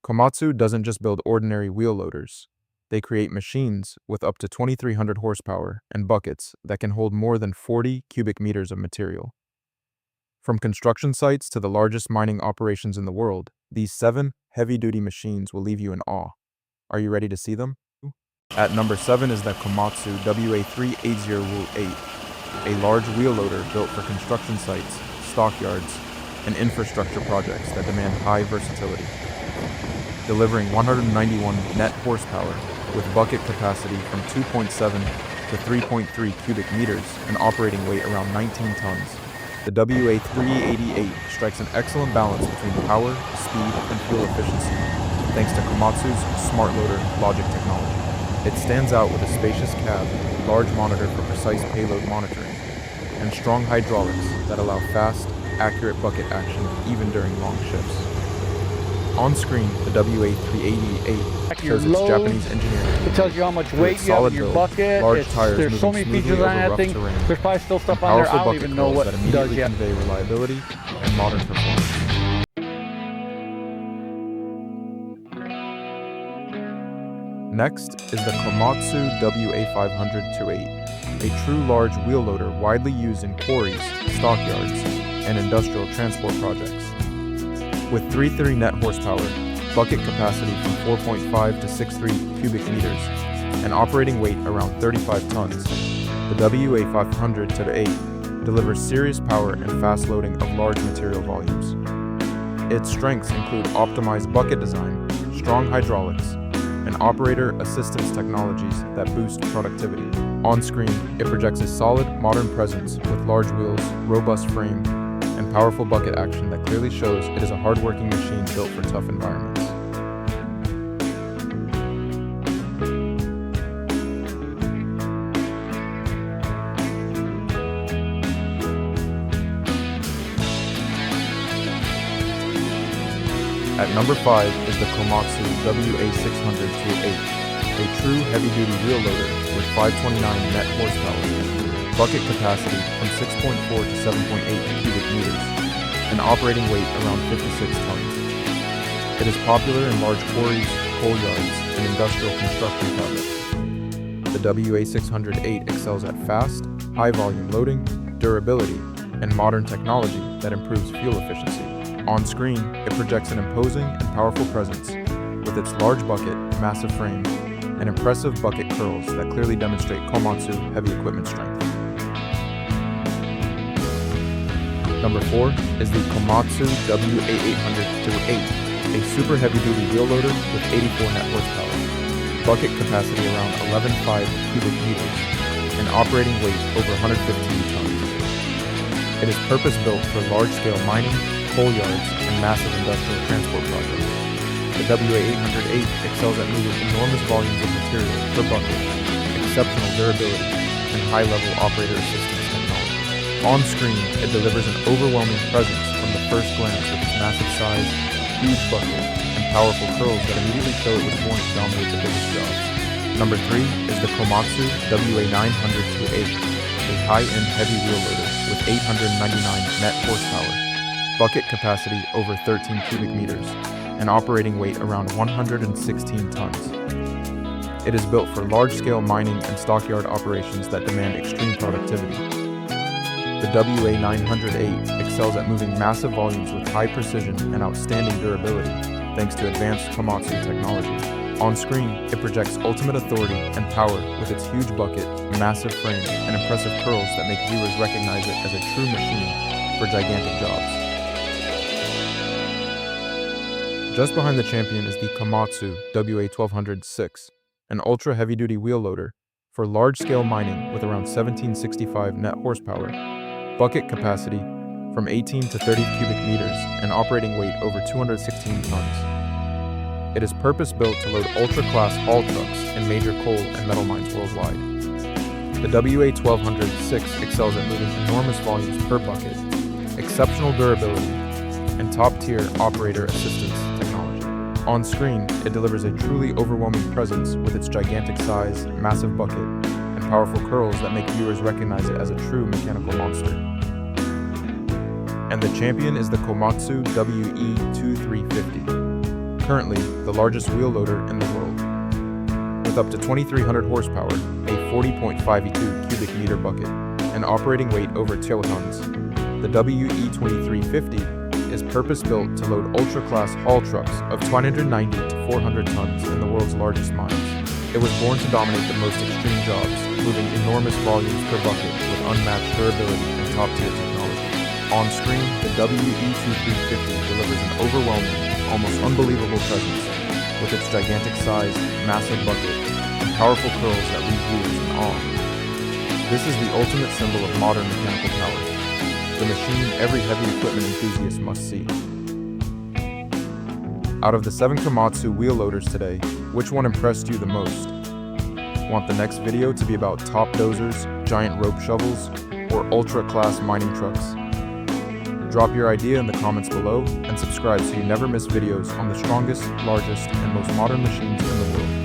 Komatsu doesn't just build ordinary wheel loaders. They create machines with up to 2,300 horsepower and buckets that can hold more than 40 cubic meters of material. From construction sites to the largest mining operations in the world, these 7 heavy-duty machines will leave you in awe. Are you ready to see them? At number 7 is the Komatsu WA380 a large wheel loader built for construction sites, stockyards, and infrastructure projects that demand high versatility. Delivering 191 net horsepower with bucket capacity from 2.7 to 3.3 cubic meters and operating weight around 19 tons, the WA388 strikes an excellent balance between power, speed, and fuel efficiency, thanks to Komatsu's Smart Loader logic technology. It stands out with a spacious cab, large monitor for precise payload monitoring, and strong hydraulics that allow fast, accurate bucket action even during long shifts. On screen, the WA388 shows its Japanese engineering. It tells you how much weight you have in your bucket. Large tires there's so many features on that thing. There's probably still stuff on there I don't even know what it does yet. Convey reliability and modern performance. Next is the Komatsu WA500 a true large wheel loader widely used in quarries, stockyards, and industrial transport projects. With 330 net horsepower, bucket capacity from 4.5 to 6.3 cubic meters, and operating weight around 35 tons, the WA500 delivers serious power and fast loading of large material volumes. Its strengths include optimized bucket design, strong hydraulics, and operator assistance technologies that boost productivity. On screen, it projects a solid, modern presence with large wheels, robust frame, and powerful bucket action that clearly shows it is a hard-working machine built for tough environments. At number 5 is the Komatsu WA600 a true heavy-duty wheel loader with 529 net horsepower, bucket capacity from 6.4 to 7.8 cubic meters, and operating weight around 56 tons. It is popular in large quarries, coal yards, and industrial construction projects. The WA600 excels at fast, high-volume loading, durability, and modern technology that improves fuel efficiency. On screen, it projects an imposing and powerful presence with its large bucket, massive frame, and impressive bucket curls that clearly demonstrate Komatsu heavy equipment strength. Number 4 is the Komatsu WA800 a super heavy-duty wheel loader with 84 net horsepower, bucket capacity around 11.5 cubic meters, and operating weight over 115 tons. It is purpose-built for large-scale mining, coal yards, and massive industrial transport projects. The WA800 excels at moving enormous volumes of material per bucket, exceptional durability, and high-level operator assistance technology. On screen, it delivers an overwhelming presence from the first glance with its massive size, huge bucket, and powerful curls that immediately show it was born to dominate the biggest jobs. Number 3 is the Komatsu WA900 a high-end heavy wheel loader with 899 net horsepower, bucket capacity over 13 cubic meters, and operating weight around 116 tons. It is built for large-scale mining and stockyard operations that demand extreme productivity. The WA900 excels at moving massive volumes with high precision and outstanding durability, thanks to advanced Komatsu technology. On screen, it projects ultimate authority and power with its huge bucket, massive frame, and impressive curls that make viewers recognize it as a true machine for gigantic jobs. Just behind the champion is the Komatsu WA1200 an ultra heavy-duty wheel loader for large-scale mining with around 1765 net horsepower, bucket capacity from 18 to 30 cubic meters, and operating weight over 216 tons. It is purpose-built to load ultra-class haul trucks in major coal and metal mines worldwide. The WA1200 excels at moving enormous volumes per bucket, exceptional durability, and top-tier operator assistance technology. On screen, it delivers a truly overwhelming presence with its gigantic size, massive bucket, and powerful curls that make viewers recognize it as a true mechanical monster. And the champion is the Komatsu WE2350, currently the largest wheel loader in the world. With up to 2,300 horsepower, a 40.52 cubic meter bucket, and operating weight over kilotons, the WE2350 is purpose-built to load ultra-class haul trucks of 290 to 400 tons in the world's largest mines. It was born to dominate the most extreme jobs, moving enormous volumes per bucket with unmatched durability and top-tier technology. On screen, the WE2350 delivers an overwhelming, almost unbelievable presence, with its gigantic size, massive bucket, and powerful curls that leave viewers in awe. This is the ultimate symbol of modern mechanical power, the machine every heavy equipment enthusiast must see. Out of the 7 Komatsu wheel loaders today, which one impressed you the most? Want the next video to be about top dozers, giant rope shovels, or ultra-class mining trucks? Drop your idea in the comments below and subscribe so you never miss videos on the strongest, largest, and most modern machines in the world.